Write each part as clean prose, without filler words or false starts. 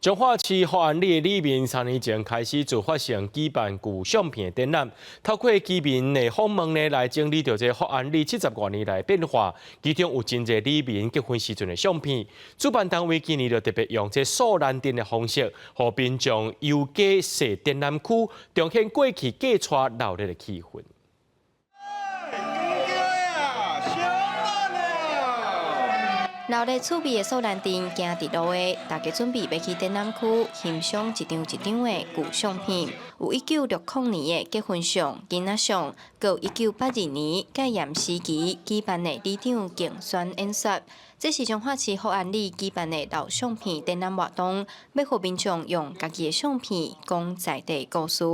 彰化市福安里的里面3年前开始自发性举办旧相片展览，透过居民的访问来整理着这福安里70多年来变化，其中有真侪里面结婚时阵的相片。主办单位今年就特别用这素蓝灯的方式，和民众游街设展览区，彰显过去嫁娶热烈的气氛。 热烈趣味的素兰灯行伫路的，大家准备要去展览区欣赏一张的旧相片，有1960年的结婚相、囡仔相，佮有1982年戒严时期举办的里长竞选演说。这是彰化市福安里举办的老相片展览活动，要互民众用家己的相片讲在地故事。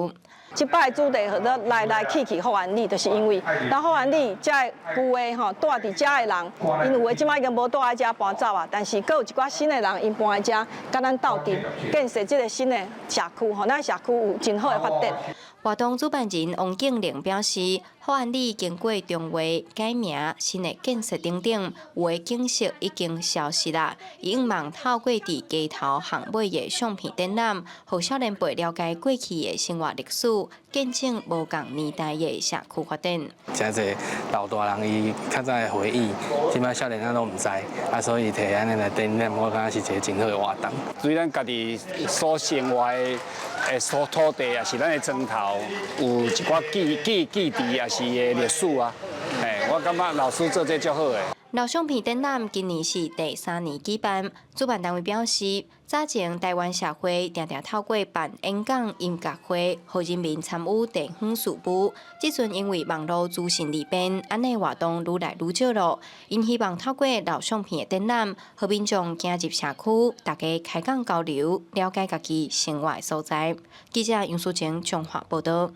即摆主题和咱来去福安里，就是因为咱福安里遮旧的吼住伫遮的人，因有诶即摆已经无住在遮搬走啊，但是佫有一寡新的人，因搬来遮，甲咱斗阵建设即个新的社区，吼，咱社区有真好的发展。 活动主办人王敬玲表示，福安里经过重划、改名、新的建设等等，有的景色已经消失啦。伊希望透过伫街头巷尾的相片展览，互少年辈了解过去的生活历史，见证无共年代的社区发展。真侪老大人伊较早的回忆，即摆少年仔都毋知，所以摕安尼来展览，我感觉是一个真好的活动。对咱家己所生活的所土地，也是咱的庄头。 有一寡记忆，也是个历史啊。我感觉老师做这足好诶。老相片展览今年是第3年举办，主办单位表示，早前台湾社会常常透过办演讲、音乐会，互人民参与地方事务。即阵因为网络资讯利便，安尼活动愈来愈少咯。因希望透过老相片的展览，互民众走入社区，大家开讲交流，了解家己生活的所在。记者杨淑晴综合报道。